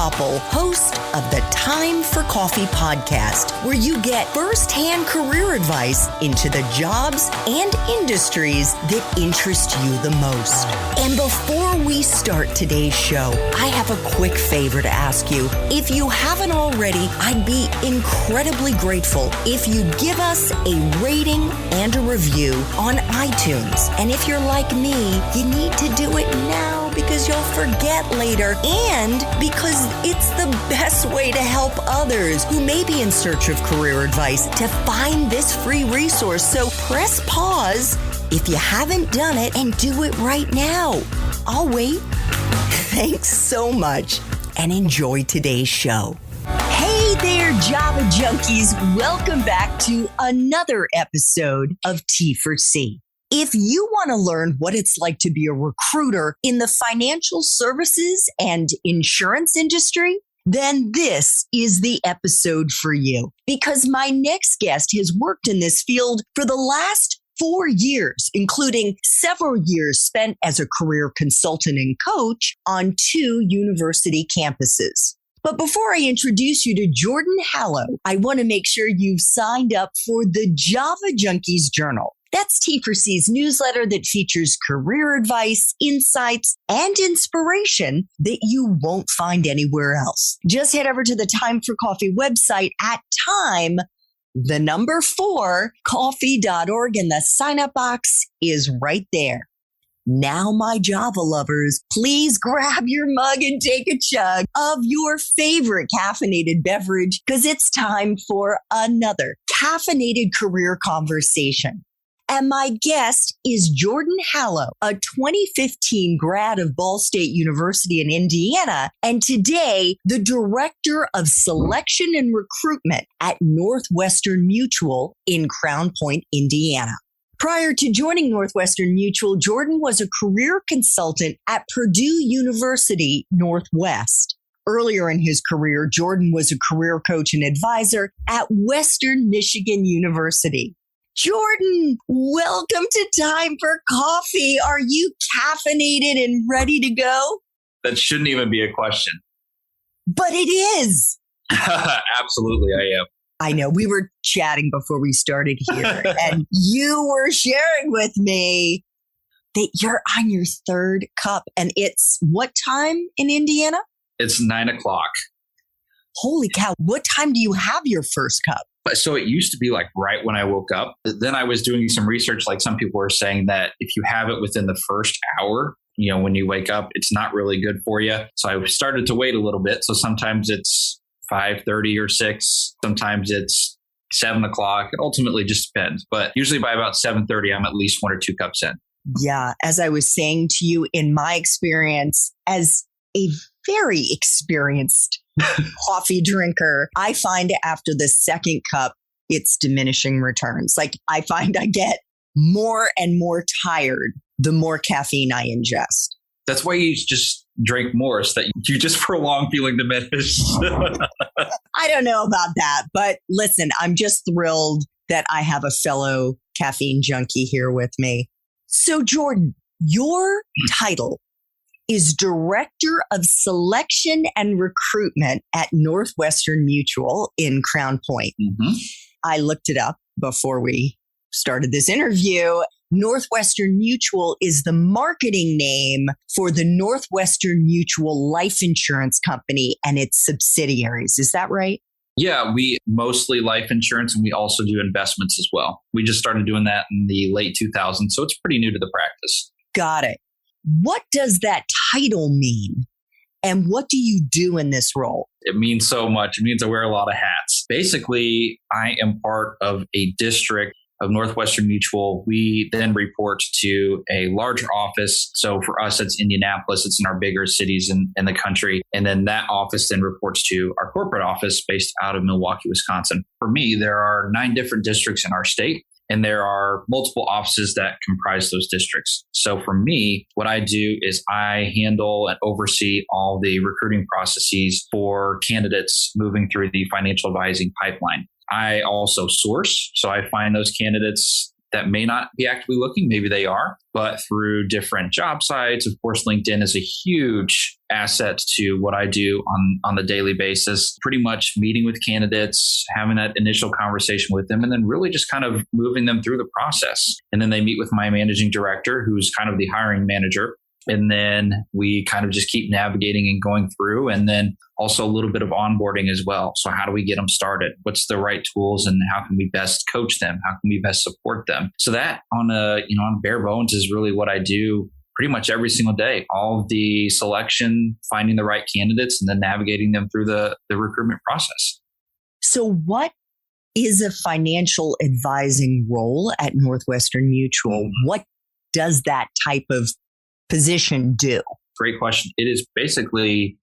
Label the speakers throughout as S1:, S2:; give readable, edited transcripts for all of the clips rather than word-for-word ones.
S1: Koppel, host of the Time for Coffee podcast, where you get firsthand career advice into the jobs and industries that interest you the most. And before we start today's show, I have a quick favor to ask you. If you haven't already, I'd be incredibly grateful if you'd give us a rating and a review on iTunes. And if you're like me, you need to do it now because you'll forget later and because it's the best way to help others who may be in search of career advice to find this free resource. So press pause if you haven't done it and do it right now. I'll wait. Thanks so much and enjoy today's show. Hey there, Java junkies. Welcome back to another episode of T for C. If you want to learn what it's like to be a recruiter in the financial services and insurance industry, then this is the episode for you. Because my next guest has worked in this field for the last 4 years, including several years spent as a career consultant and coach on 2 university campuses. But before I introduce you to Jordan Hallow, I want to make sure you've signed up for the Java Junkies Journal. That's T4C's newsletter that features career advice, insights, and inspiration that you won't find anywhere else. Just head over to the Time for Coffee website at time4coffee.org, and the sign-up box is right there. Now, my Java lovers, please grab your mug and take a chug of your favorite caffeinated beverage because it's time for another caffeinated career conversation. And my guest is Jordan Hallow, a 2015 grad of Ball State University in Indiana, and today the Director of Selection and Recruitment at Northwestern Mutual in Crown Point, Indiana. Prior to joining Northwestern Mutual, Jordan was a career consultant at Purdue University Northwest. Earlier in his career, Jordan was a career coach and advisor at Western Michigan University. Jordan, welcome to Time for Coffee. Are you caffeinated and ready to go?
S2: That shouldn't even be a question.
S1: But it is.
S2: Absolutely, I am.
S1: I know. We were chatting before we started here, and you were sharing with me that you're on your 3rd cup, and it's what time in Indiana?
S2: It's 9 o'clock.
S1: Holy cow. What time do you have your first cup?
S2: So it used to be like right when I woke up. Then I was doing some research, like some people were saying that if you have it within the first hour, when you wake up, it's not really good for you. So I started to wait a little bit. So sometimes it's 5:30 or 6. Sometimes it's 7 o'clock. It ultimately just depends. But usually by about 7:30, I'm at least 1 or 2 cups in.
S1: Yeah. As I was saying to you, in my experience as a very experienced coffee drinker, I find after the 2nd cup, it's diminishing returns. Like I find I get more and more tired the more caffeine I ingest.
S2: That's why you just drink more, so that you just prolong feeling diminished.
S1: I don't know about that, but listen, I'm just thrilled that I have a fellow caffeine junkie here with me. So Jordan, your title is Director of Selection and Recruitment at Northwestern Mutual in Crown Point.
S2: Mm-hmm.
S1: I looked it up before we started this interview. Northwestern Mutual is the marketing name for the Northwestern Mutual Life Insurance Company and its subsidiaries. Is that right?
S2: Yeah, we mostly life insurance, and we also do investments as well. We just started doing that in the late 2000s, so it's pretty new to the practice.
S1: Got it. What does that title mean? And what do you do in this role?
S2: It means so much. It means I wear a lot of hats. Basically, I am part of a district of Northwestern Mutual. We then report to a larger office. So for us, it's Indianapolis. It's in our bigger cities in the country. And then that office then reports to our corporate office based out of Milwaukee, Wisconsin. For me, there are 9 different districts in our state. And there are multiple offices that comprise those districts. So for me, what I do is I handle and oversee all the recruiting processes for candidates moving through the financial advising pipeline. I also source. So I find those candidates that may not be actively looking. Maybe they are, but through different job sites. Of course, LinkedIn is a huge asset to what I do on the daily basis. Pretty much meeting with candidates, having that initial conversation with them, and then really just kind of moving them through the process. And then they meet with my managing director, who's kind of the hiring manager. And then we kind of just keep navigating and going through, and then also a little bit of onboarding as well. So how do we get them started? What's the right tools, and how can we best coach them? How can we best support them? So that on bare bones is really what I do pretty much every single day. All of the selection, finding the right candidates, and then navigating them through the recruitment process.
S1: So what is a financial advising role at Northwestern Mutual? What does that type of position do?
S2: Great question. It is basically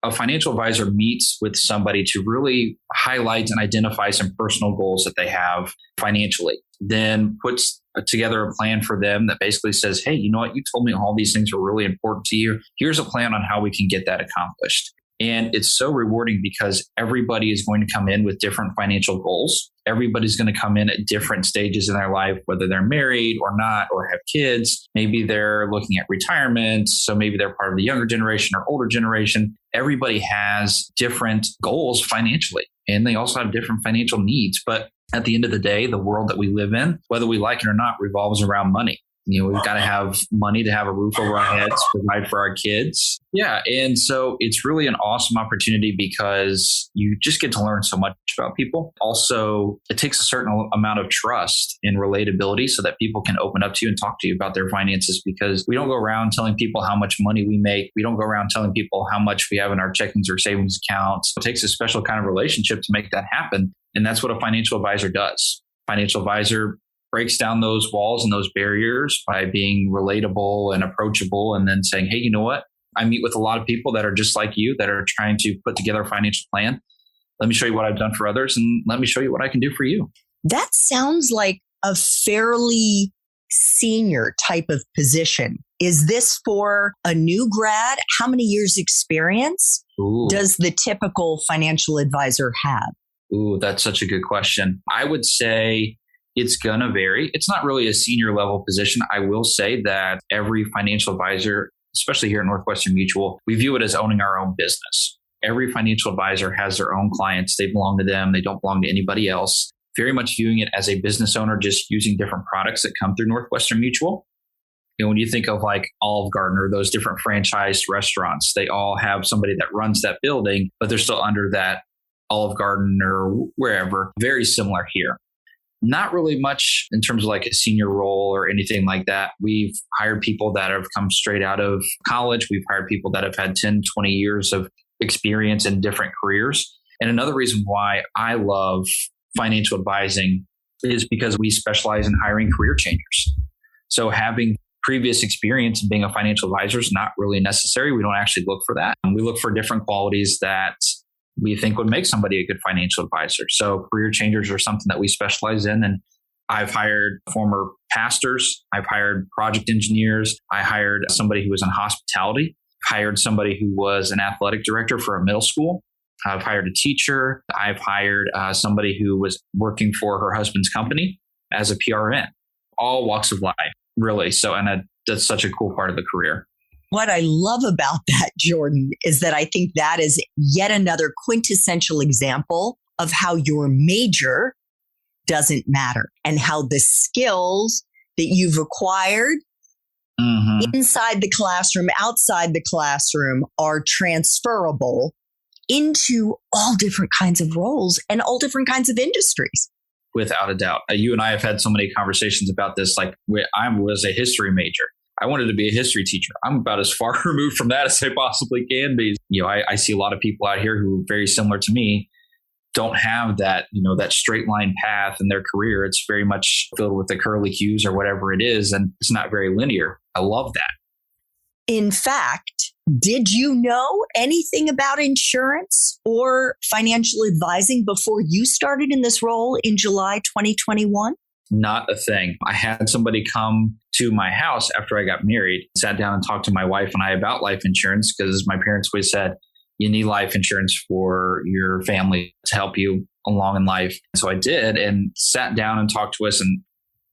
S2: a financial advisor meets with somebody to really highlight and identify some personal goals that they have financially, then puts together a plan for them that basically says, hey, you know what? You told me all these things are really important to you. Here's a plan on how we can get that accomplished. And it's so rewarding because everybody is going to come in with different financial goals. Everybody's going to come in at different stages in their life, whether they're married or not, or have kids. Maybe they're looking at retirement. So maybe they're part of the younger generation or older generation. Everybody has different goals financially, and they also have different financial needs. But at the end of the day, the world that we live in, whether we like it or not, revolves around money. We've got to have money to have a roof over our heads, provide for our kids. Yeah. And so it's really an awesome opportunity because you just get to learn so much about people. Also, it takes a certain amount of trust and relatability so that people can open up to you and talk to you about their finances, because we don't go around telling people how much money we make. We don't go around telling people how much we have in our checkings or savings accounts. It takes a special kind of relationship to make that happen. And that's what a financial advisor does. Financial advisor breaks down those walls and those barriers by being relatable and approachable, and then saying, hey, you know what? I meet with a lot of people that are just like you, that are trying to put together a financial plan. Let me show you what I've done for others, and let me show you what I can do for you.
S1: That sounds like a fairly senior type of position. Is this for a new grad? How many years experience does the typical financial advisor have?
S2: Ooh, that's such a good question. I would say it's going to vary. It's not really a senior level position. I will say that every financial advisor, especially here at Northwestern Mutual, we view it as owning our own business. Every financial advisor has their own clients. They belong to them. They don't belong to anybody else. Very much viewing it as a business owner, just using different products that come through Northwestern Mutual. When you think of like Olive Garden or those different franchised restaurants, they all have somebody that runs that building, but they're still under that Olive Garden or wherever. Very similar here. Not really much in terms of like a senior role or anything like that. We've hired people that have come straight out of college. We've hired people that have had 10, 20 years of experience in different careers. And another reason why I love financial advising is because we specialize in hiring career changers. So having previous experience in being a financial advisor is not really necessary. We don't actually look for that. We look for different qualities that we think would make somebody a good financial advisor. So career changers are something that we specialize in. And I've hired former pastors. I've hired project engineers. I hired somebody who was in hospitality. Hired somebody who was an athletic director for a middle school. I've hired a teacher. I've hired somebody who was working for her husband's company as a PRN. All walks of life, really. So, and that's such a cool part of the career.
S1: What I love about that, Jordan, is that I think that is yet another quintessential example of how your major doesn't matter and how the skills that you've acquired inside the classroom, outside the classroom are transferable into all different kinds of roles and all different kinds of industries.
S2: Without a doubt. You and I have had so many conversations about this. Like I was a history major. I wanted to be a history teacher. I'm about as far removed from that as I possibly can be. I see a lot of people out here who are very similar to me, don't have that, that straight line path in their career. It's very much filled with the curly cues or whatever it is. And it's not very linear. I love that.
S1: In fact, did you know anything about insurance or financial advising before you started in this role in July 2021?
S2: Not a thing. I had somebody come to my house after I got married, sat down and talked to my wife and I about life insurance because my parents always said, you need life insurance for your family to help you along in life. So I did and sat down and talked to us. And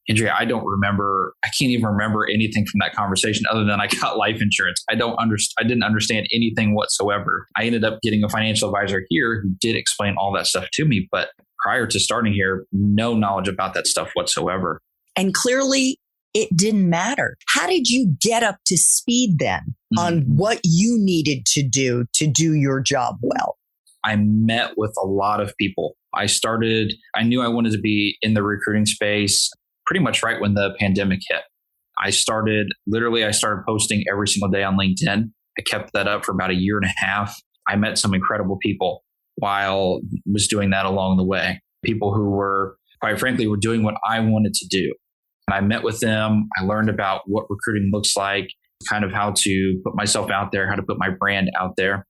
S2: Andrea, I can't even remember anything from that conversation other than I got life insurance. I didn't understand anything whatsoever. I ended up getting a financial advisor here who did explain all that stuff to me. But prior to starting here, no knowledge about that stuff whatsoever.
S1: And clearly it didn't matter. How did you get up to speed then on what you needed to do your job well?
S2: I met with a lot of people. I knew I wanted to be in the recruiting space pretty much right when the pandemic hit. I started posting every single day on LinkedIn. I kept that up for about a year and a half. I met some incredible people while was doing that along the way. People who were, quite frankly, were doing what I wanted to do. And I met with them. I learned about what recruiting looks like, kind of how to put myself out there, how to put my brand out there.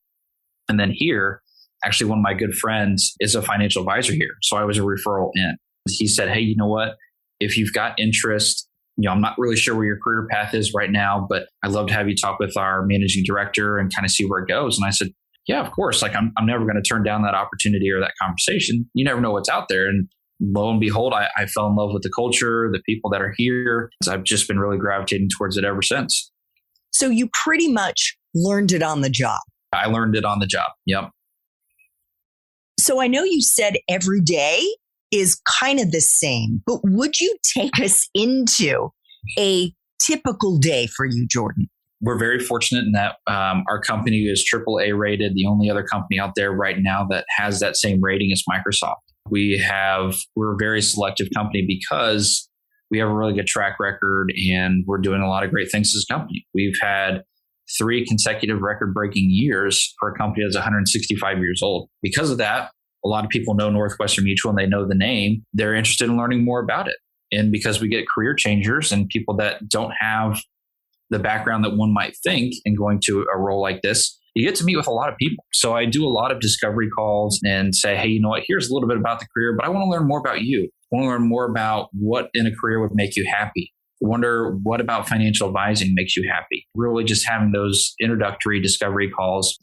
S2: And then here, actually, one of my good friends is a financial advisor here. So I was a referral in. He said, hey, you know what? If you've got interest, I'm not really sure where your career path is right now, but I'd love to have you talk with our managing director and kind of see where it goes. And I said, yeah, of course. Like I'm never going to turn down that opportunity or that conversation. You never know what's out there. And lo and behold, I fell in love with the culture, the people that are here. I've just been really gravitating towards it ever since.
S1: So you pretty much learned it on the job.
S2: I learned it on the job. Yep.
S1: So I know you said every day is kind of the same, but would you take us into a typical day for you, Jordan?
S2: We're very fortunate in that our company is AAA rated. The only other company out there right now that has that same rating is Microsoft. We're a very selective company because we have a really good track record and we're doing a lot of great things as a company. We've had 3 consecutive record-breaking years for a company that's 165 years old. Because of that, a lot of people know Northwestern Mutual and they know the name. They're interested in learning more about it. And because we get career changers and people that don't have the background that one might think in going to a role like this, you get to meet with a lot of people. So I do a lot of discovery calls and say, hey, you know what, here's a little bit about the career, but I want to learn more about you. I want to learn more about what in a career would make you happy. I wonder what about financial advising makes you happy. Really just having those introductory discovery calls,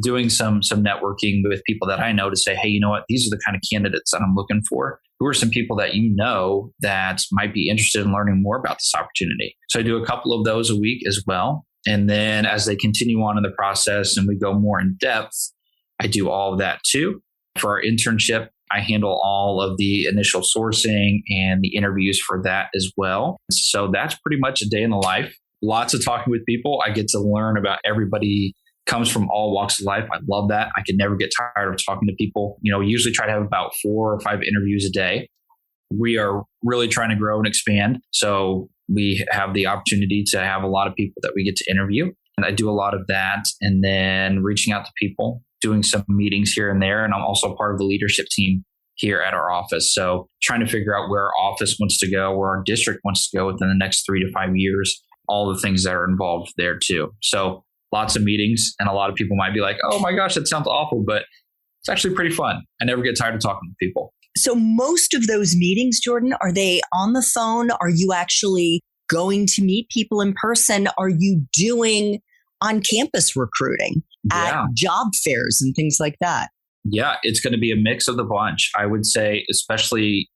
S2: doing some networking with people that I know to say, hey, you know what, these are the kind of candidates that I'm looking for. Who are some people that you know that might be interested in learning more about this opportunity? So I do a couple of those a week as well. And then as they continue on in the process and we go more in depth, I do all of that too. For our internship, I handle all of the initial sourcing and the interviews for that as well. So that's pretty much a day in the life. Lots of talking with people. I get to learn about everybody. Comes from all walks of life. I love that. I can never get tired of talking to people. We usually try to have about 4 or 5 interviews a day. We are really trying to grow and expand. So we have the opportunity to have a lot of people that we get to interview. And I do a lot of that and then reaching out to people, doing some meetings here and there. And I'm also part of the leadership team here at our office. So trying to figure out where our office wants to go, where our district wants to go within the next 3 to 5 years, all the things that are involved there too. So lots of meetings, and a lot of people might be like, oh my gosh, that sounds awful, but it's actually pretty fun. I never get tired of talking to people.
S1: So most of those meetings, Jordan, are they on the phone? Are you actually going to meet people in person? Are you doing on-campus recruiting at job fairs and things like that?
S2: Yeah, it's going to be a mix of the bunch. I would say, especially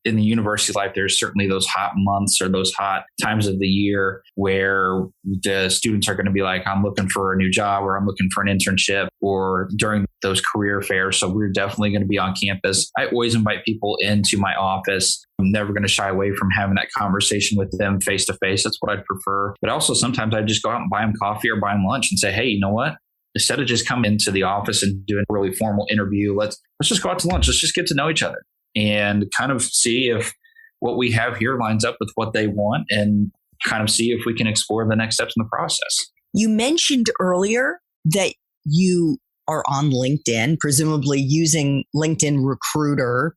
S2: in the university life, there's certainly those hot months or those hot times of the year where the students are going to be like, I'm looking for a new job or I'm looking for an internship, or during those career fairs. So we're definitely going to be on campus. I always invite people into my office. I'm never going to shy away from having that conversation with them face to face. That's what I'd prefer. But also sometimes I just go out and buy them coffee or buy them lunch and say, hey, you know what? Instead of just coming into the office and doing a really formal interview, let's just go out to lunch. Let's just get to know each other and kind of see if what we have here lines up with what they want and kind of see if we can explore the next steps in the process.
S1: You mentioned earlier that you are on LinkedIn, presumably using LinkedIn Recruiter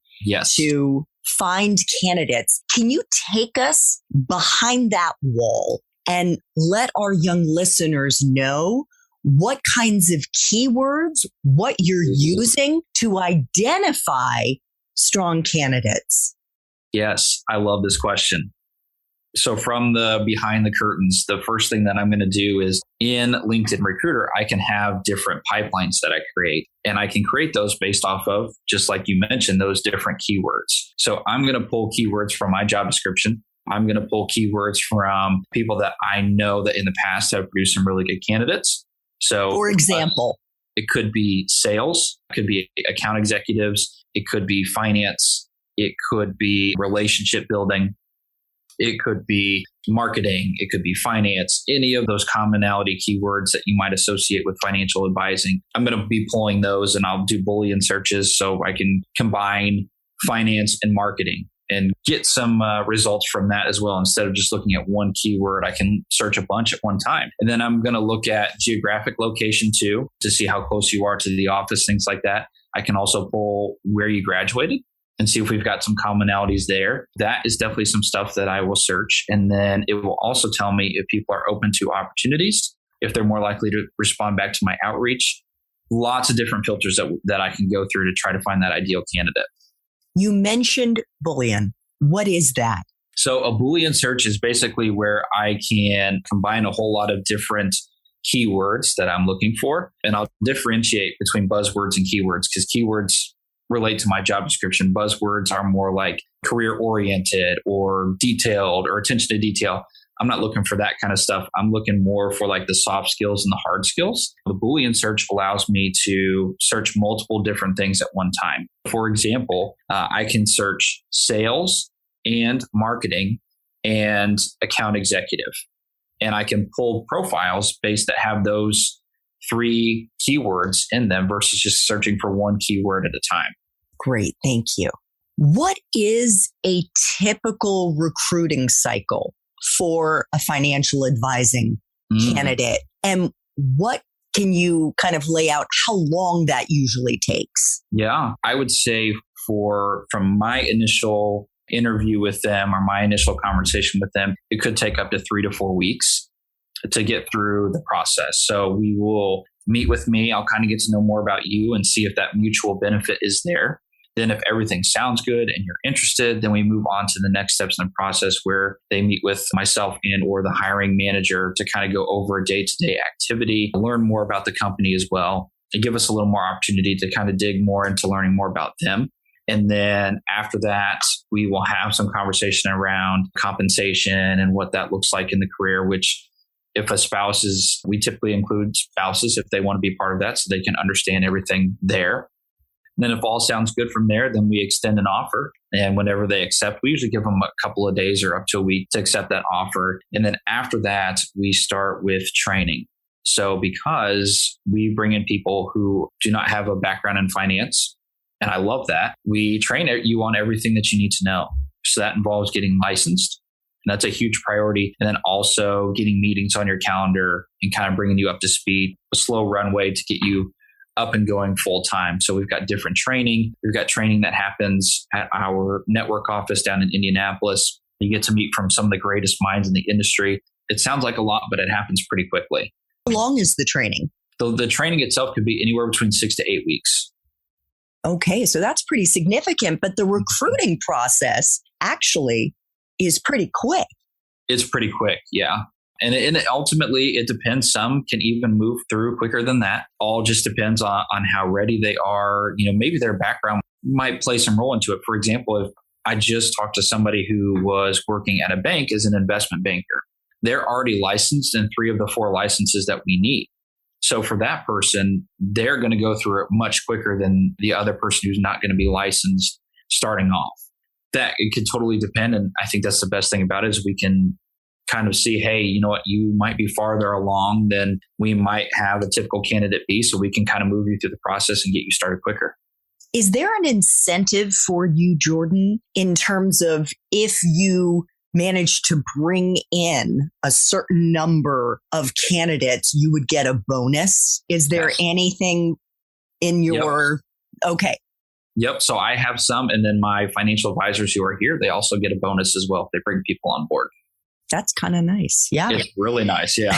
S1: to find candidates. Can you take us behind that wall and let our young listeners know what kinds of keywords, what you're using to identify strong candidates?
S2: Yes, I love this question. So from the behind the curtains, the first thing that I'm going to do is in LinkedIn Recruiter, I can have different pipelines that I create, and I can create those based off of, just like you mentioned, those different keywords. So I'm going to pull keywords from my job description. I'm going to pull keywords from people that I know that in the past have produced some really good candidates. So,
S1: for example,
S2: it could be sales, it could be account executives, it could be finance, it could be relationship building, it could be marketing, it could be finance, any of those commonality keywords that you might associate with financial advising. I'm going to be pulling those and I'll do Boolean searches so I can combine finance and marketing and get some results from that as well. Instead of just looking at one keyword, I can search a bunch at one time. And then I'm going to look at geographic location too, to see how close you are to the office, things like that. I can also pull where you graduated and see if we've got some commonalities there. That is definitely some stuff that I will search. And then it will also tell me if people are open to opportunities, if they're more likely to respond back to my outreach. Lots of different filters that I can go through to try to find that ideal candidate.
S1: You mentioned Boolean. What is that?
S2: So a Boolean search is basically where I can combine a whole lot of different keywords that I'm looking for. And I'll differentiate between buzzwords and keywords because keywords relate to my job description. Buzzwords are more like career oriented or detailed or attention to detail. I'm not looking for that kind of stuff. I'm looking more for like the soft skills and the hard skills. The Boolean search allows me to search multiple different things at one time. For example, I can search sales and marketing and account executive. And I can pull profiles based that have those 3 keywords in them versus just searching for one keyword at a time.
S1: Great. Thank you. What is a typical recruiting cycle for a financial advising candidate? And what can you kind of lay out how long that usually takes?
S2: Yeah, I would say from my initial interview with them or my initial conversation with them, it could take up to 3 to 4 weeks to get through the process. So we will meet with me. I'll kind of get to know more about you and see if that mutual benefit is there. Then if everything sounds good and you're interested, then we move on to the next steps in the process where they meet with myself and or the hiring manager to kind of go over a day-to-day activity, learn more about the company as well, and give us a little more opportunity to kind of dig more into learning more about them. And then after that, we will have some conversation around compensation and what that looks like in the career, which if a spouse is, we typically include spouses if they want to be part of that so they can understand everything there. Then if all sounds good from there, then we extend an offer. And whenever they accept, we usually give them a couple of days or up to a week to accept that offer. And then after that, we start with training. So because we bring in people who do not have a background in finance, and I love that, we train you on everything that you need to know. So that involves getting licensed. And that's a huge priority. And then also getting meetings on your calendar and kind of bringing you up to speed, a slow runway to get you up and going full time. So we've got different training. We've got training that happens at our network office down in Indianapolis. You get to meet from some of the greatest minds in the industry. It sounds like a lot, but it happens pretty quickly.
S1: How long is the training?
S2: The training itself could be anywhere between 6 to 8 weeks.
S1: Okay, so that's pretty significant, but the recruiting process actually is pretty quick.
S2: It's pretty quick, yeah. And ultimately, it depends. Some can even move through quicker than that. All just depends on how ready they are. Maybe their background might play some role into it. For example, if I just talked to somebody who was working at a bank as an investment banker, they're already licensed in 3 of the 4 licenses that we need. So for that person, they're going to go through it much quicker than the other person who's not going to be licensed starting off. That it could totally depend. And I think that's the best thing about it is we can kind of see, hey, you know what, you might be farther along than we might have a typical candidate be. So we can kind of move you through the process and get you started quicker.
S1: Is there an incentive for you, Jordan, in terms of if you manage to bring in a certain number of candidates, you would get a bonus? Is there anything in your... Yep. Okay.
S2: Yep. So I have some, and then my financial advisors who are here, they also get a bonus as well if they bring people on board.
S1: That's kind of nice. Yeah.
S2: It's really nice. Yeah.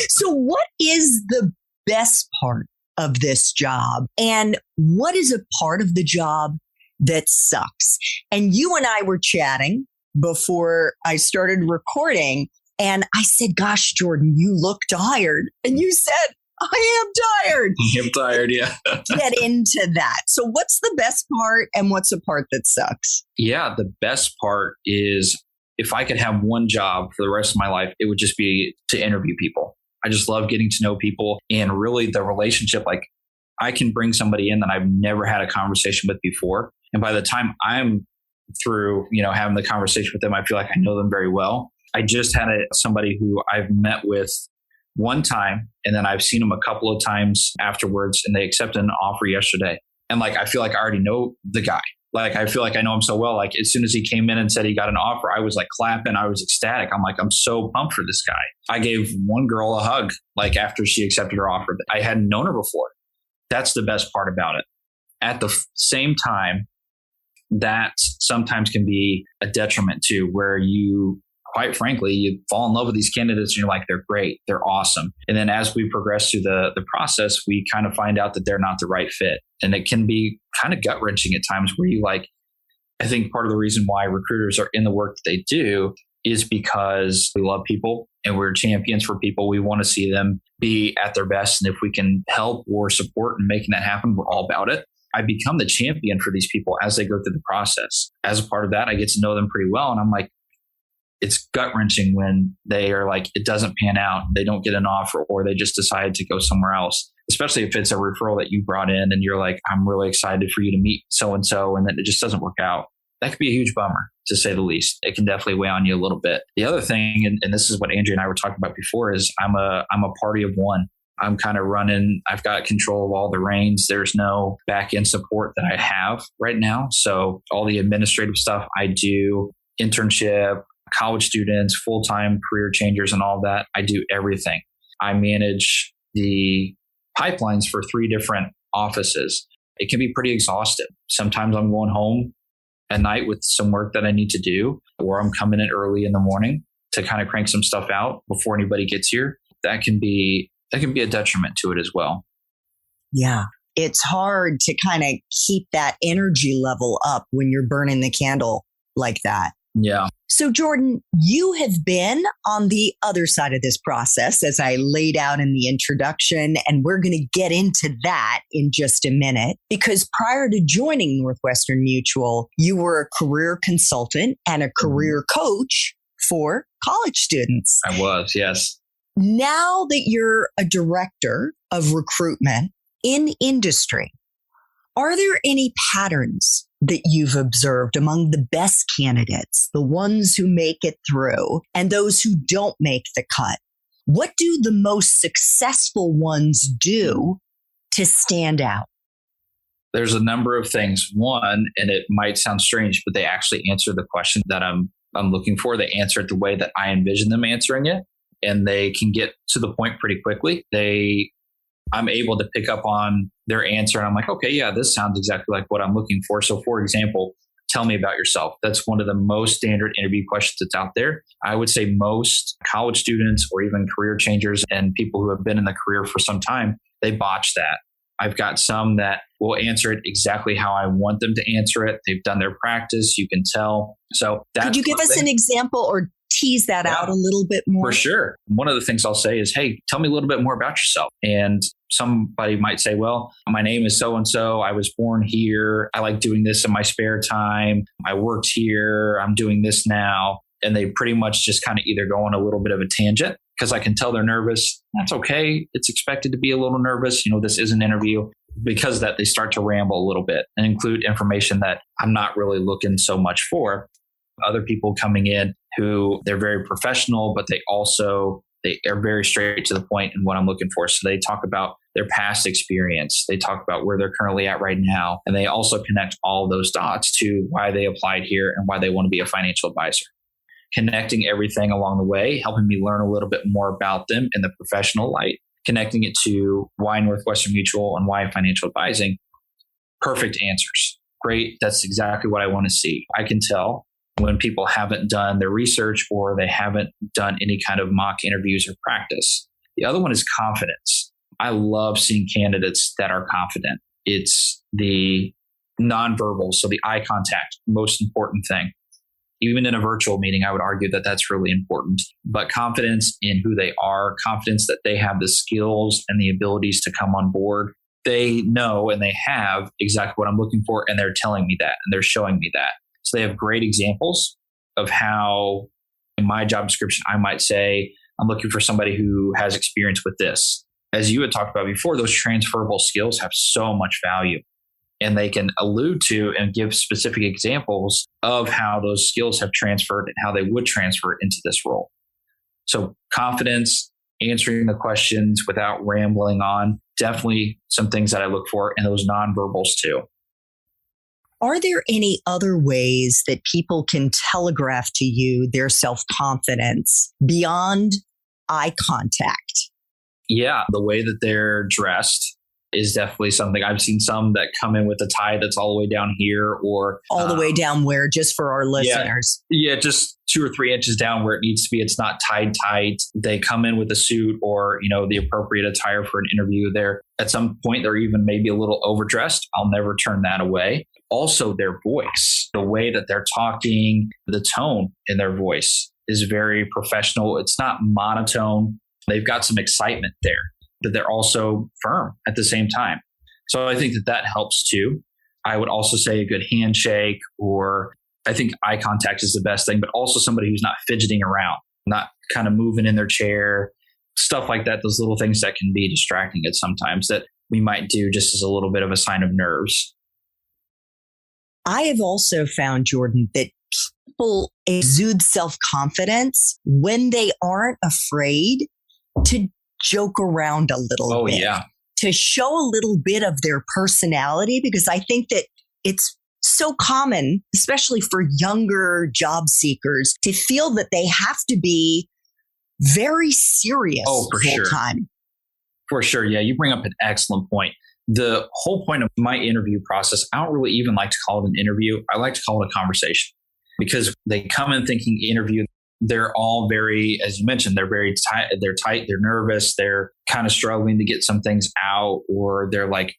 S1: So what is the best part of this job? And what is a part of the job that sucks? And you and I were chatting before I started recording, and I said, gosh, Jordan, you look tired. And you said, I am tired.
S2: I'm tired, yeah.
S1: Get into that. So what's the best part and what's the part that sucks?
S2: Yeah, the best part is if I could have one job for the rest of my life, it would just be to interview people. I just love getting to know people and really the relationship. Like I can bring somebody in that I've never had a conversation with before. And by the time I'm through, having the conversation with them, I feel like I know them very well. I just had somebody who I've met with one time, and then I've seen them a couple of times afterwards, and they accepted an offer yesterday. And like, I feel like I already know the guy. Like, I feel like I know him so well. Like as soon as he came in and said he got an offer, I was like clapping. I was ecstatic. I'm like, I'm so pumped for this guy. I gave one girl a hug, like after she accepted her offer. I hadn't known her before. That's the best part about it. At the same time, that sometimes can be a detriment too, where you, quite frankly, you fall in love with these candidates and you're like, they're great, they're awesome. And then as we progress through the process, we kind of find out that they're not the right fit. And it can be kind of gut wrenching at times where you like, I think part of the reason why recruiters are in the work that they do is because we love people and we're champions for people. We want to see them be at their best. And if we can help or support in making that happen, we're all about it. I become the champion for these people as they go through the process. As a part of that, I get to know them pretty well. And I'm like, it's gut wrenching when they are like, it doesn't pan out, they don't get an offer, or they just decide to go somewhere else, especially if it's a referral that you brought in and you're like, I'm really excited for you to meet so-and-so, and then it just doesn't work out. That could be a huge bummer, to say the least. It can definitely weigh on you a little bit. The other thing, and this is what Andrea and I were talking about before, is I'm a party of one. I'm kind of running. I've got control of all the reins. There's no back end support that I have right now. So all the administrative stuff I do, internship, college students, full-time career changers, and all that, I do everything. I manage the pipelines for 3 different offices. It can be pretty exhausting. Sometimes I'm going home at night with some work that I need to do, or I'm coming in early in the morning to kind of crank some stuff out before anybody gets here. That can be a detriment to it as well.
S1: Yeah. It's hard to kind of keep that energy level up when you're burning the candle like that.
S2: Yeah.
S1: So Jordan, you have been on the other side of this process, as I laid out in the introduction, and we're going to get into that in just a minute, because prior to joining Northwestern Mutual, you were a career consultant and a career coach for college students.
S2: I was, yes.
S1: Now that you're a director of recruitment in industry, are there any patterns that you've observed among the best candidates, the ones who make it through and those who don't make the cut? What do the most successful ones do to stand out?
S2: There's a number of things. One, and it might sound strange, but they actually answer the question that I'm looking for. They answer it the way that I envision them answering it, and they can get to the point pretty quickly. I'm able to pick up on their answer, and I'm like, okay, yeah, this sounds exactly like what I'm looking for. So for example, tell me about yourself. That's one of the most standard interview questions that's out there. I would say most college students or even career changers and people who have been in the career for some time, they botch that. I've got some that will answer it exactly how I want them to answer it. They've done their practice. You can tell. So
S1: could you give us an example or tease that out a little bit more?
S2: For sure. One of the things I'll say is, hey, tell me a little bit more about yourself. And somebody might say, well, my name is so-and-so. I was born here. I like doing this in my spare time. I worked here. I'm doing this now. And they pretty much just kind of either go on a little bit of a tangent, because I can tell they're nervous. That's okay. It's expected to be a little nervous. This is an interview. Because that, they start to ramble a little bit and include information that I'm not really looking so much for. Other people coming in who they're very professional, but they are very straight to the point in what I'm looking for. So they talk about their past experience. They talk about where they're currently at right now. And they also connect all those dots to why they applied here and why they want to be a financial advisor. Connecting everything along the way, helping me learn a little bit more about them in the professional light, connecting it to why Northwestern Mutual and why financial advising. Perfect answers. Great. That's exactly what I want to see. I can tell when people haven't done their research or they haven't done any kind of mock interviews or practice. The other one is confidence. I love seeing candidates that are confident. It's the nonverbal, so the eye contact, most important thing. Even in a virtual meeting, I would argue that that's really important. But confidence in who they are, confidence that they have the skills and the abilities to come on board. They know and they have exactly what I'm looking for, and they're telling me that, and they're showing me that. So they have great examples of how in my job description, I might say, I'm looking for somebody who has experience with this. As you had talked about before, those transferable skills have so much value, and they can allude to and give specific examples of how those skills have transferred and how they would transfer into this role. So confidence, answering the questions without rambling on, definitely some things that I look for, and those nonverbals too.
S1: Are there any other ways that people can telegraph to you their self-confidence beyond eye contact?
S2: Yeah, the way that they're dressed is definitely something. I've seen some that come in with a tie that's all the way down here, or
S1: all the way down where, just for our listeners?
S2: Yeah, just 2 or 3 inches down where it needs to be. It's not tied tight. They come in with a suit or, the appropriate attire for an interview. There, at some point, they're even maybe a little overdressed. I'll never turn that away. Also, their voice, the way that they're talking, the tone in their voice is very professional. It's not monotone. They've got some excitement there, but they're also firm at the same time. So I think that helps too. I would also say a good handshake, or I think eye contact is the best thing, but also somebody who's not fidgeting around, not kind of moving in their chair, stuff like that. Those little things that can be distracting at sometimes that we might do just as a little bit of a sign of nerves.
S1: I have also found, Jordan, that people exude self-confidence when they aren't afraid to joke around a little bit.
S2: Yeah.
S1: To show a little bit of their personality, because I think that it's so common, especially for younger job seekers, to feel that they have to be very serious
S2: for
S1: the whole
S2: sure.
S1: time.
S2: For sure. Yeah, you bring up an excellent point. The whole point of my interview process, I don't really even like to call it an interview. I like to call it a conversation, because they come in thinking interview. They're all very, as you mentioned, they're very tight. They're tight. They're nervous. They're kind of struggling to get some things out, or they're like,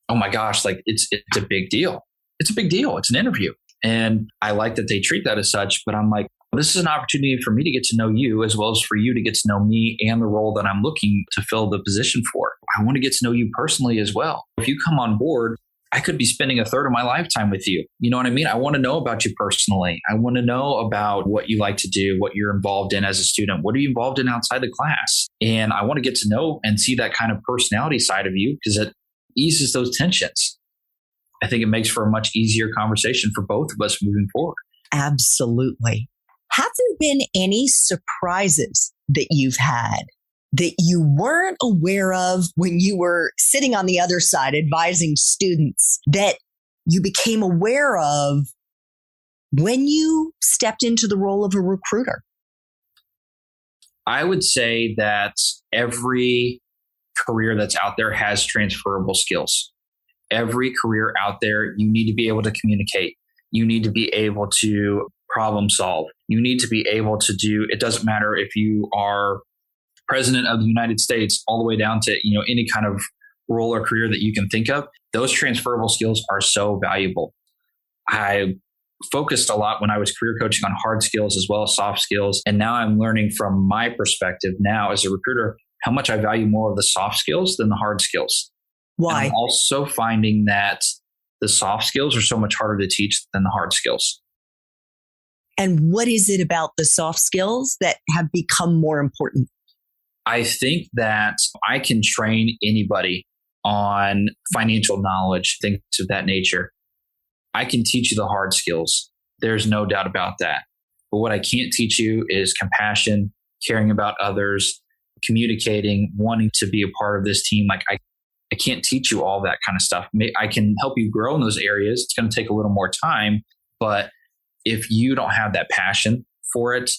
S2: oh my gosh, like it's a big deal. It's a big deal. It's an interview. And I like that they treat that as such, but I'm like, this is an opportunity for me to get to know you, as well as for you to get to know me and the role that I'm looking to fill the position for. I want to get to know you personally as well. If you come on board, I could be spending a third of my lifetime with you. You know what I mean? I want to know about you personally. I want to know about what you like to do, what you're involved in as a student. What are you involved in outside the class? And I want to get to know and see that kind of personality side of you, because it eases those tensions. I think it makes for a much easier conversation for both of us moving forward.
S1: Absolutely. Have there been any surprises that you've had that you weren't aware of when you were sitting on the other side advising students, that you became aware of when you stepped into the role of a recruiter?
S2: I would say that every career that's out there has transferable skills. Every career out there, you need to be able to communicate. You need to be able to problem solve. You need to be able to do, it doesn't matter if you are president of the United States, all the way down to, any kind of role or career that you can think of. Those transferable skills are so valuable. I focused a lot when I was career coaching on hard skills as well as soft skills. And now I'm learning from my perspective now as a recruiter, how much I value more of the soft skills than the hard skills.
S1: Why?
S2: And I'm also finding that the soft skills are so much harder to teach than the hard skills.
S1: And what is it about the soft skills that have become more important?
S2: I think that I can train anybody on financial knowledge, things of that nature. I can teach you the hard skills. There's no doubt about that. But what I can't teach you is compassion, caring about others, communicating, wanting to be a part of this team. Like I can't teach you all that kind of stuff. I can help you grow in those areas. It's going to take a little more time. But if you don't have that passion for it,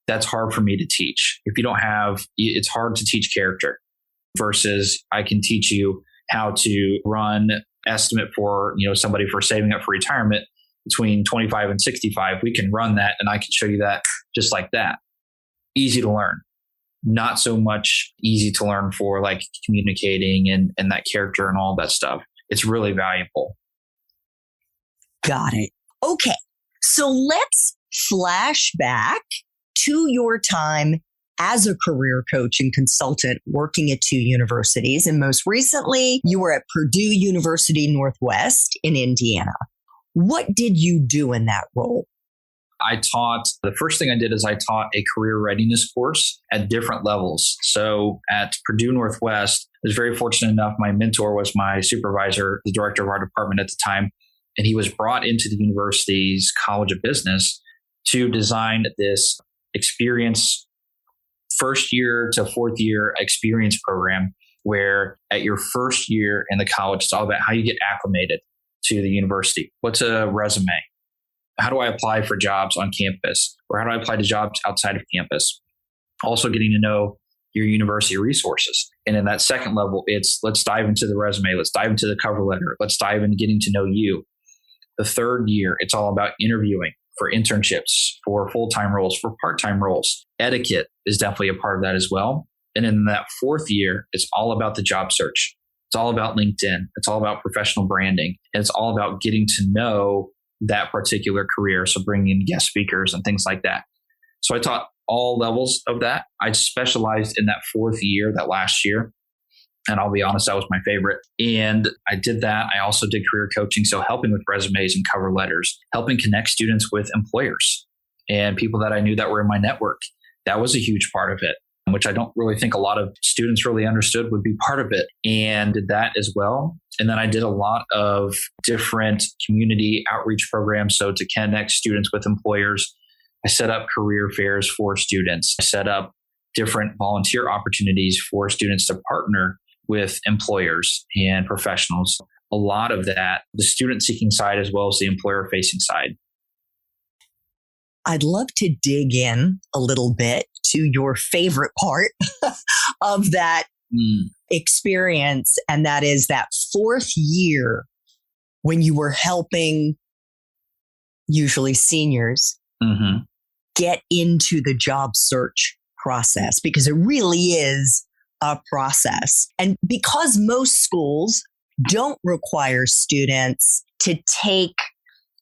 S2: that's hard for me to teach. If you don't have, it's hard to teach character versus I can teach you how to run estimate for, somebody for saving up for retirement between 25 and 65. We can run that and I can show you that just like that. Easy to learn. Not so much easy to learn for like communicating and that character and all that stuff. It's really valuable.
S1: Got it. Okay. So let's flash back to your time as a career coach and consultant working at 2 universities. And most recently, you were at Purdue University Northwest in Indiana. What did you do in that role?
S2: The first thing I did is I taught a career readiness course at different levels. So at Purdue Northwest, I was very fortunate enough. My mentor was my supervisor, the director of our department at the time, and he was brought into the university's College of Business to design this experience, first year to fourth year experience program, where at your first year in the college, it's all about how you get acclimated to the university. What's a resume? How do I apply for jobs on campus? Or how do I apply to jobs outside of campus? Also getting to know your university resources. And in that second level, it's let's dive into the resume. Let's dive into the cover letter. Let's dive into getting to know you. The third year, it's all about interviewing for internships, for full-time roles, for part-time roles. Etiquette is definitely a part of that as well. And in that fourth year, it's all about the job search. It's all about LinkedIn. It's all about professional branding. And it's all about getting to know that particular career. So bringing in guest speakers and things like that. So I taught all levels of that. I specialized in that fourth year, that last year. And I'll be honest, that was my favorite. And I did that. I also did career coaching. So helping with resumes and cover letters, helping connect students with employers and people that I knew that were in my network. That was a huge part of it, which I don't really think a lot of students really understood would be part of it, and did that as well. And then I did a lot of different community outreach programs. So to connect students with employers, I set up career fairs for students. I set up different volunteer opportunities for students to partner with employers and professionals. A lot of that, the student seeking side as well as the employer facing side.
S1: I'd love to dig in a little bit to your favorite part of that experience. And that is that fourth year when you were helping usually seniors get into the job search process, because it really is a process. And because most schools don't require students to take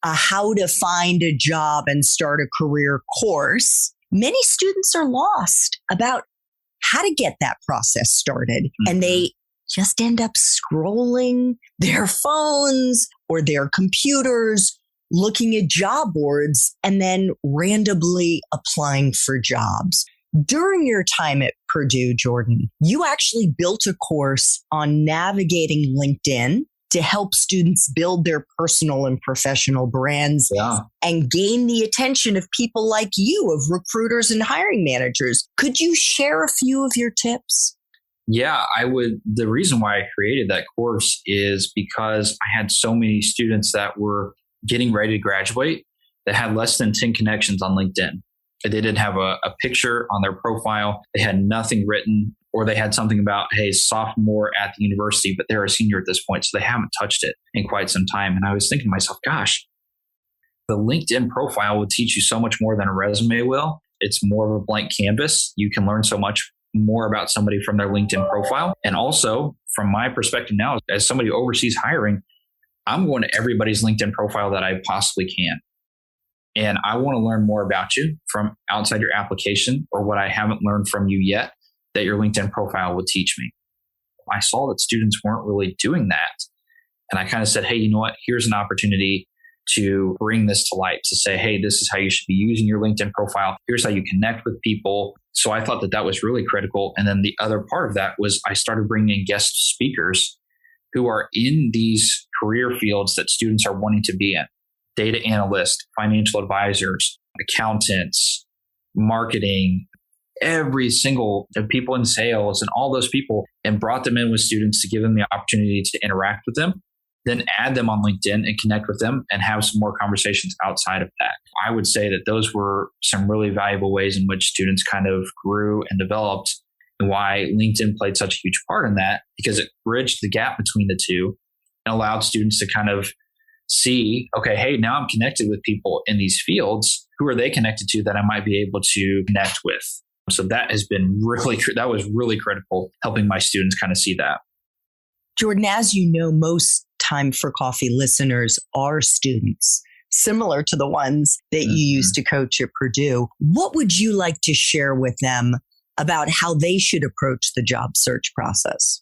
S1: a how to find a job and start a career course, many students are lost about how to get that process started. And they just end up scrolling their phones or their computers, looking at job boards, and then randomly applying for jobs. During your time at Purdue, Jordan, you actually built a course on navigating LinkedIn to help students build their personal and professional brands and gain the attention of people like you, of recruiters and hiring managers. Could you share a few of your tips?
S2: Yeah, I would. The reason why I created that course is because I had so many students that were getting ready to graduate that had less than 10 connections on LinkedIn. They didn't have a picture on their profile. They had nothing written, or they had something about, hey, sophomore at the university, but they're a senior at this point, so they haven't touched it in quite some time. And I was thinking to myself, gosh, the LinkedIn profile will teach you so much more than a resume will. It's more of a blank canvas. You can learn so much more about somebody from their LinkedIn profile. And also, from my perspective now, as somebody who oversees hiring, I'm going to everybody's LinkedIn profile that I possibly can. And I want to learn more about you from outside your application, or what I haven't learned from you yet that your LinkedIn profile will teach me. I saw that students weren't really doing that. And I kind of said, hey, you know what? Here's an opportunity to bring this to light, to say, hey, this is how you should be using your LinkedIn profile. Here's how you connect with people. So I thought that that was really critical. And then the other part of that was I started bringing in guest speakers who are in these career fields that students are wanting to be in. Data analysts, financial advisors, accountants, marketing, every single people in sales and all those people, and brought them in with students to give them the opportunity to interact with them, then add them on LinkedIn and connect with them and have some more conversations outside of that. I would say that those were some really valuable ways in which students kind of grew and developed, and why LinkedIn played such a huge part in that, because it bridged the gap between the two and allowed students to kind of see, okay, hey, now I'm connected with people in these fields. Who are they connected to that I might be able to connect with? So that has been that was really critical, helping my students kind of see that.
S1: Jordan, as you know, most Time for Coffee listeners are students, similar to the ones that you used to coach at Purdue. What would you like to share with them about how they should approach the job search process?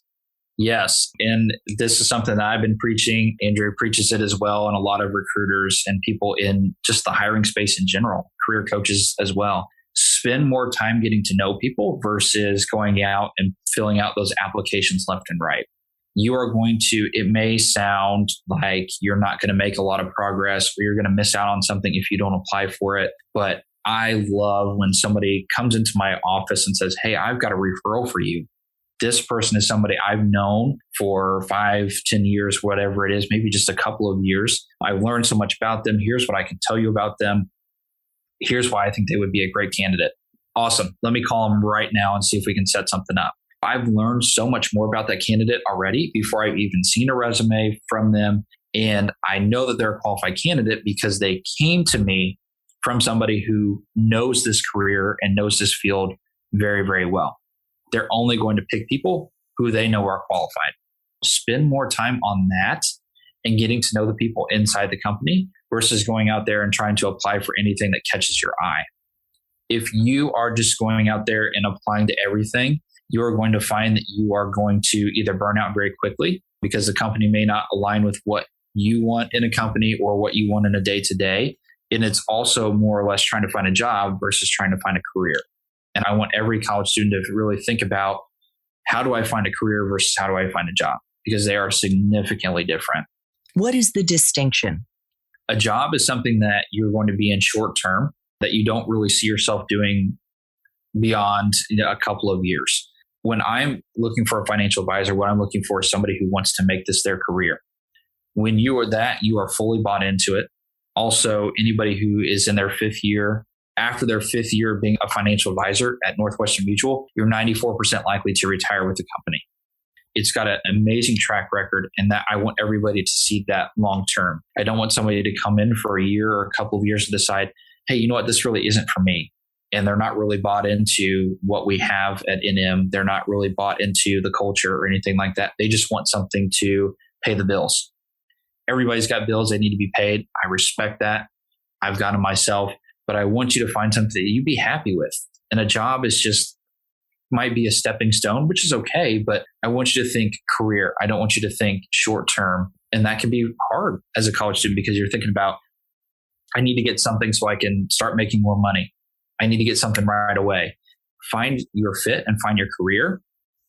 S2: Yes. And this is something that I've been preaching. Andrew preaches it as well. And a lot of recruiters and people in just the hiring space in general, career coaches as well, spend more time getting to know people versus going out and filling out those applications left and right. You are going to, it may sound like you're not going to make a lot of progress or you're going to miss out on something if you don't apply for it. But I love when somebody comes into my office and says, hey, I've got a referral for you. This person is somebody I've known for 5, 10 years, whatever it is, maybe just a couple of years. I've learned so much about them. Here's what I can tell you about them. Here's why I think they would be a great candidate. Awesome. Let me call them right now and see if we can set something up. I've learned so much more about that candidate already before I've even seen a resume from them. And I know that they're a qualified candidate because they came to me from somebody who knows this career and knows this field very, very well. They're only going to pick people who they know are qualified. Spend more time on that and getting to know the people inside the company versus going out there and trying to apply for anything that catches your eye. If you are just going out there and applying to everything, you're going to find that you are going to either burn out very quickly because the company may not align with what you want in a company or what you want in a day-to-day. And it's also more or less trying to find a job versus trying to find a career. And I want every college student to really think about, how do I find a career versus how do I find a job? Because they are significantly different.
S1: What is the distinction?
S2: A job is something that you're going to be in short term, that you don't really see yourself doing beyond a couple of years. When I'm looking for a financial advisor, what I'm looking for is somebody who wants to make this their career. When you are that, you are fully bought into it. Also, anybody who is in their 5th year, after their 5th year of being a financial advisor at Northwestern Mutual, you're 94% likely to retire with the company. It's got an amazing track record, and that I want everybody to see that long term. I don't want somebody to come in for a year or a couple of years and decide, hey, you know what, this really isn't for me. And they're not really bought into what we have at NM. They're not really bought into the culture or anything like that. They just want something to pay the bills. Everybody's got bills they need to be paid. I respect that. I've got them myself. But I want you to find something that you'd be happy with. And a job is just, might be a stepping stone, which is okay. But I want you to think career. I don't want you to think short term. And that can be hard as a college student because you're thinking about, I need to get something so I can start making more money. I need to get something right away. Find your fit and find your career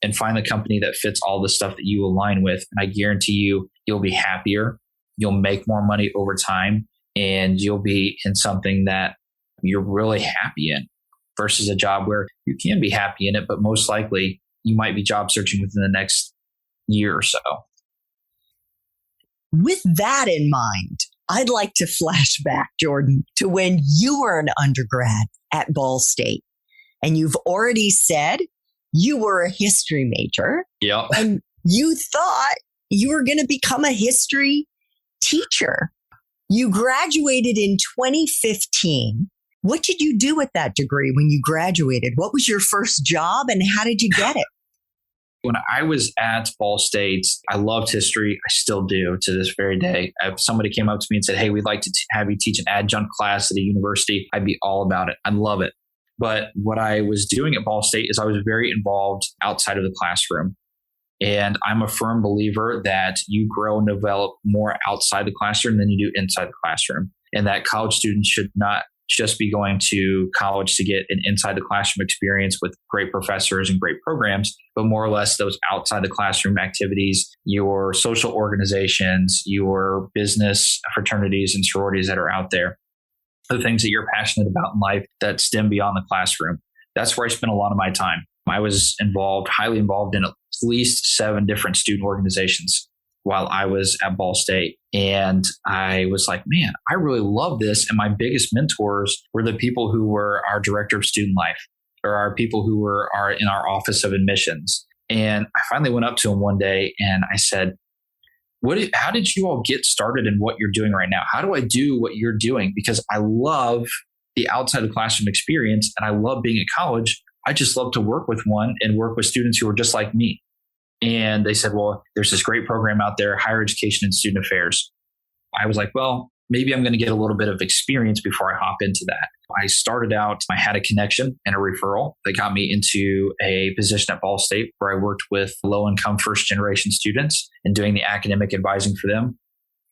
S2: and find the company that fits all the stuff that you align with. And I guarantee you, you'll be happier. You'll make more money over time, and you'll be in something that you're really happy in versus a job where you can be happy in it, but most likely you might be job searching within the next year or so.
S1: With that in mind, I'd like to flash back, Jordan, to when you were an undergrad at Ball State. And you've already said you were a history major.
S2: Yep.
S1: And you thought you were going to become a history teacher. You graduated in 2015. What did you do with that degree when you graduated? What was your first job and how did you get it?
S2: When I was at Ball State, I loved history. I still do to this very day. If somebody came up to me and said, hey, we'd like to have you teach an adjunct class at a university, I'd be all about it. I'd love it. But what I was doing at Ball State is I was very involved outside of the classroom. And I'm a firm believer that you grow and develop more outside the classroom than you do inside the classroom. And that college students should not just be going to college to get an inside the classroom experience with great professors and great programs, but more or less those outside the classroom activities, your social organizations, your business fraternities and sororities that are out there, the things that you're passionate about in life that stem beyond the classroom. That's where I spent a lot of my time. I was highly involved in at least 7 different student organizations while I was at Ball State. And I was like, man, I really love this. And my biggest mentors were the people who were our director of student life or our people who were in our office of admissions. And I finally went up to them one day and I said, how did you all get started in what you're doing right now? How do I do what you're doing? Because I love the outside of classroom experience and I love being at college. I just love to work with one and work with students who are just like me. And they said, well, there's this great program out there, higher education and student affairs. I was like, well, maybe I'm going to get a little bit of experience before I hop into that. I started out, I had a connection and a referral that got me into a position at Ball State where I worked with low income first generation students and doing the academic advising for them.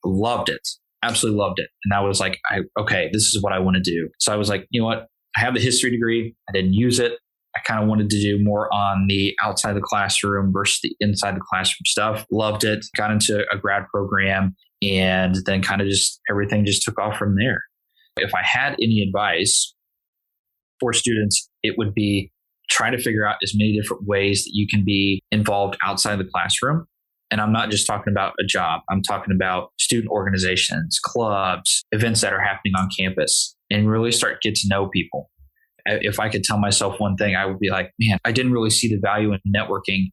S2: Loved it. Absolutely loved it. And I was like, okay, this is what I want to do. So I was like, you know what? I have the history degree. I didn't use it. I kind of wanted to do more on the outside the classroom versus the inside the classroom stuff. Loved it. Got into a grad program and then kind of just everything just took off from there. If I had any advice for students, it would be try to figure out as many different ways that you can be involved outside the classroom. And I'm not just talking about a job. I'm talking about student organizations, clubs, events that are happening on campus, and really start to get to know people. If I could tell myself one thing, I would be like, man, I didn't really see the value in networking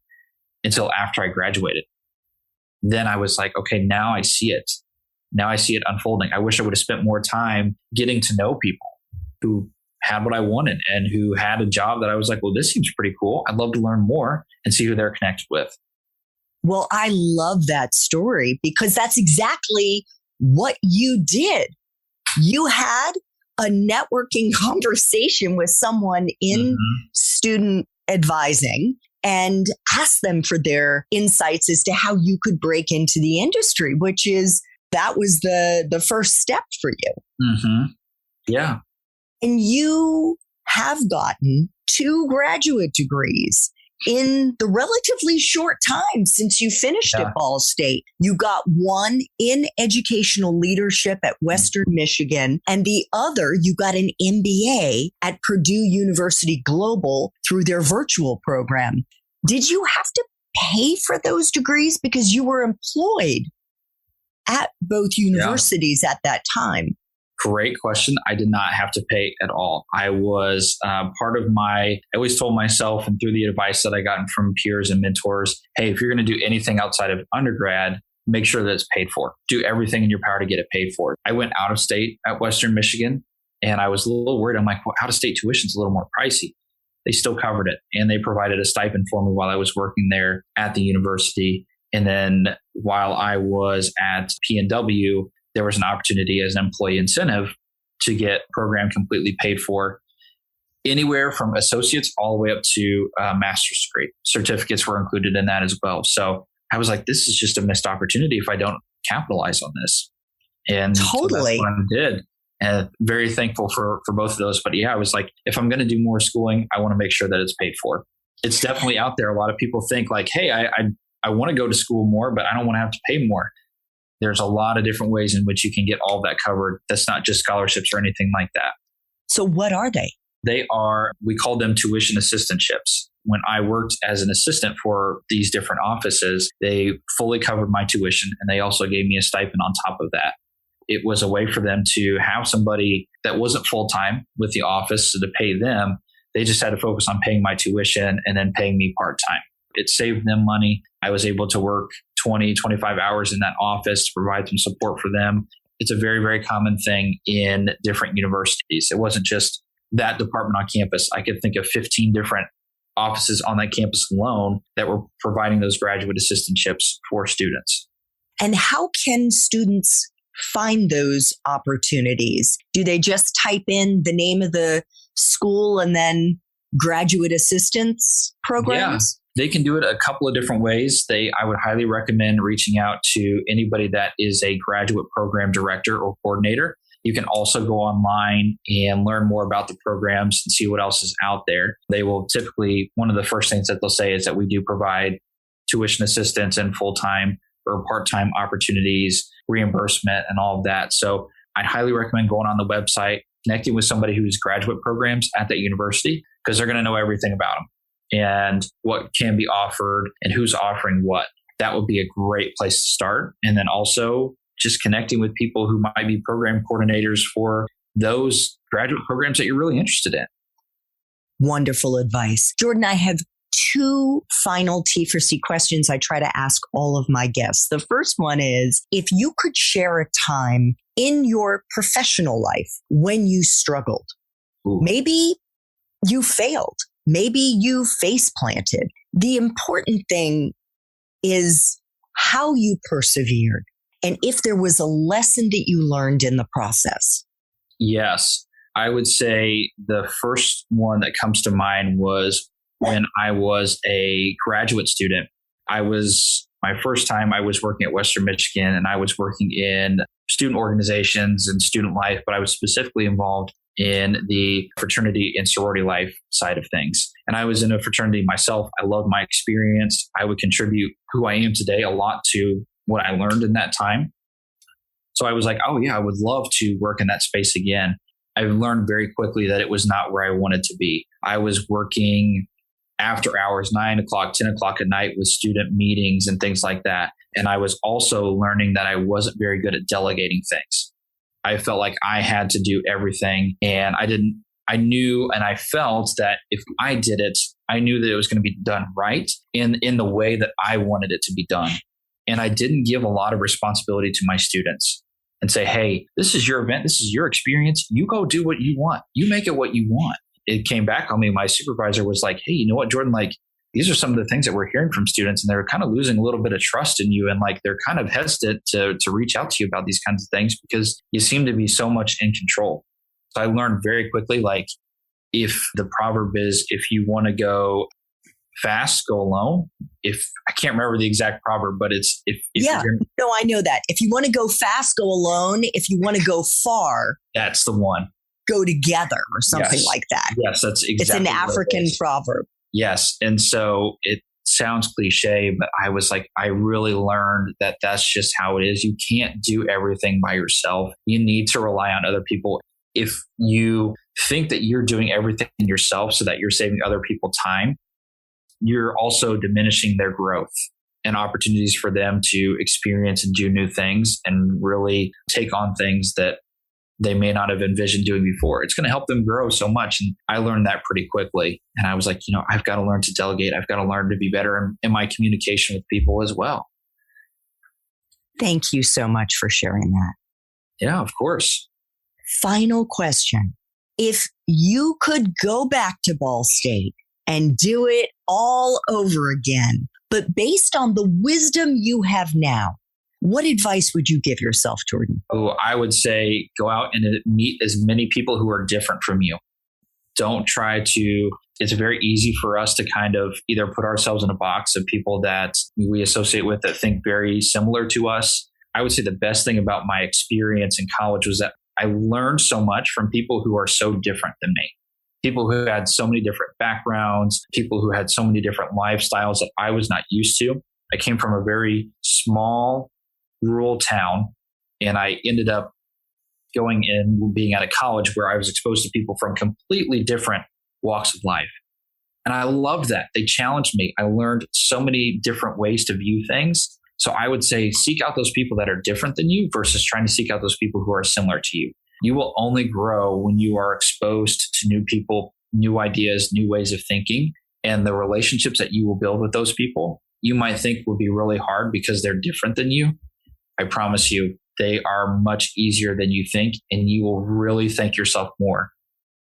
S2: until after I graduated. Then I was like, okay, now I see it. Now I see it unfolding. I wish I would have spent more time getting to know people who had what I wanted and who had a job that I was like, well, this seems pretty cool. I'd love to learn more and see who they're connected with.
S1: Well, I love that story because that's exactly what you did. You had a networking conversation with someone in student advising and asked them for their insights as to how you could break into the industry, that was the first step for you.
S2: Mm-hmm. Yeah.
S1: And you have gotten 2 graduate degrees in the relatively short time since you finished at Ball State. You got one in educational leadership at Western Michigan, and the other, you got an MBA at Purdue University Global through their virtual program. Did you have to pay for those degrees because you were employed at both universities at that time?
S2: Great question. I did not have to pay at all. I was I always told myself, and through the advice that I gotten from peers and mentors, hey, if you're going to do anything outside of undergrad, make sure that it's paid for. Do everything in your power to get it paid for. I went out of state at Western Michigan and I was a little worried. I'm like, well, out of state tuition is a little more pricey. They still covered it and they provided a stipend for me while I was working there at the university. And then while I was at P&W, there was an opportunity as an employee incentive to get program completely paid for, anywhere from associates all the way up to a master's degree. Certificates were included in that as well. So I was like, this is just a missed opportunity if I don't capitalize on this. And
S1: totally.
S2: So that's what I did. And very thankful for both of those. But yeah, I was like, if I'm going to do more schooling, I want to make sure that it's paid for. It's definitely out there. A lot of people think like, hey, I want to go to school more, but I don't want to have to pay more. There's a lot of different ways in which you can get all that covered. That's not just scholarships or anything like that.
S1: So what are they?
S2: They are, we call them tuition assistantships. When I worked as an assistant for these different offices, they fully covered my tuition and they also gave me a stipend on top of that. It was a way for them to have somebody that wasn't full-time with the office, so to pay them, they just had to focus on paying my tuition and then paying me part-time. It saved them money. I was able to work 20, 25 hours in that office to provide some support for them. It's a very, very common thing in different universities. It wasn't just that department on campus. I could think of 15 different offices on that campus alone that were providing those graduate assistantships for students.
S1: And how can students find those opportunities? Do they just type in the name of the school and then graduate assistance programs?
S2: Yeah. They can do it a couple of different ways. I would highly recommend reaching out to anybody that is a graduate program director or coordinator. You can also go online and learn more about the programs and see what else is out there. They will typically, one of the first things that they'll say is that we do provide tuition assistance and full-time or part-time opportunities, reimbursement, and all of that. So I'd highly recommend going on the website, connecting with somebody who's graduate programs at that university, because they're going to know everything about them and what can be offered and who's offering what. That would be a great place to start. And then also just connecting with people who might be program coordinators for those graduate programs that you're really interested in.
S1: Wonderful advice. Jordan, I have 2 final T4C questions I try to ask all of my guests. The first one is, if you could share a time in your professional life when you struggled, maybe you failed, maybe you face planted. The important thing is how you persevered and if there was a lesson that you learned in the process.
S2: Yes. I would say the first one that comes to mind was when I was a graduate student. My first time I was working at Western Michigan, and I was working in student organizations and student life, but I was specifically involved in the fraternity and sorority life side of things. And I was in a fraternity myself. I loved my experience. I would contribute who I am today a lot to what I learned in that time. So I was like, oh yeah, I would love to work in that space again. I learned very quickly that it was not where I wanted to be. I was working after hours, 9 o'clock, 10 o'clock at night with student meetings and things like that. And I was also learning that I wasn't very good at delegating things. I felt like I had to do everything, and I knew and I felt that if I did it, I knew that it was going to be done right in the way that I wanted it to be done. And I didn't give a lot of responsibility to my students and say, hey, this is your event. This is your experience. You go do what you want. You make it what you want. It came back on me. My supervisor was like, hey, you know what, Jordan, like, these are some of the things that we're hearing from students, and they're kind of losing a little bit of trust in you. And like, they're kind of hesitant to reach out to you about these kinds of things because you seem to be so much in control. So I learned very quickly, like, if the proverb is, if you want to go fast, go alone. I can't remember the exact proverb, but it's,
S1: I know that. If you want to go fast, go alone. If you want to go far,
S2: that's the one.
S1: Go together or something like that.
S2: Yes, that's exactly.
S1: It's an African proverb.
S2: Yes. And so it sounds cliche, but I was like, I really learned that that's just how it is. You can't do everything by yourself. You need to rely on other people. If you think that you're doing everything yourself so that you're saving other people time, you're also diminishing their growth and opportunities for them to experience and do new things and really take on things that they may not have envisioned doing before. It's going to help them grow so much. And I learned that pretty quickly. And I was like, I've got to learn to delegate. I've got to learn to be better in my communication with people as well.
S1: Thank you so much for sharing that.
S2: Yeah, of course.
S1: Final question. If you could go back to Ball State and do it all over again, but based on the wisdom you have now, what advice would you give yourself, Jordan?
S2: Oh, I would say go out and meet as many people who are different from you. Don't try to, it's very easy for us to kind of either put ourselves in a box of people that we associate with that think very similar to us. I would say the best thing about my experience in college was that I learned so much from people who are so different than me. People who had so many different backgrounds, people who had so many different lifestyles that I was not used to. I came from a very small rural town, and I ended up going in being at a college where I was exposed to people from completely different walks of life. And I loved that. They challenged me. I learned so many different ways to view things. So I would say seek out those people that are different than you versus trying to seek out those people who are similar to you. You will only grow when you are exposed to new people, new ideas, new ways of thinking, and the relationships that you will build with those people, you might think will be really hard because they're different than you. I promise you, they are much easier than you think, and you will really thank yourself more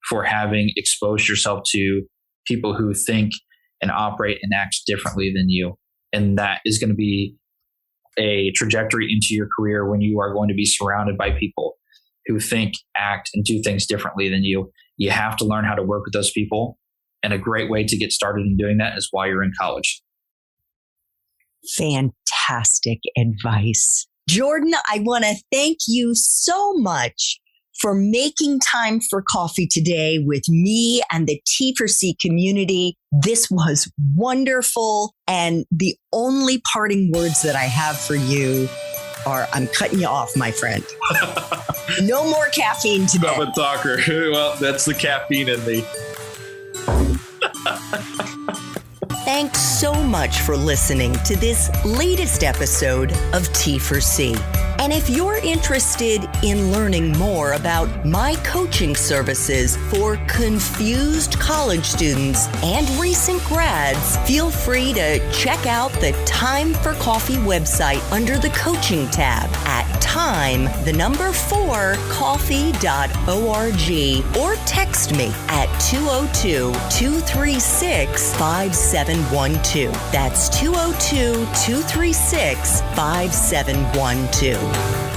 S2: for having exposed yourself to people who think and operate and act differently than you. And that is going to be a trajectory into your career when you are going to be surrounded by people who think, act, and do things differently than you. You have to learn how to work with those people. And a great way to get started in doing that is while you're in college.
S1: Fantastic advice. Jordan, I want to thank you so much for making time for coffee today with me and the T4C community. This was wonderful. And the only parting words that I have for you are, I'm cutting you off, my friend. No more caffeine today.
S2: I'm a talker. Well, that's the caffeine in me.
S1: Thanks so much for listening to this latest episode of T4C. And if you're interested in learning more about my coaching services for confused college students and recent grads, feel free to check out the Time for Coffee website under the coaching tab at time4coffee.org or text me at 202-236-5712. That's 202-236-5712.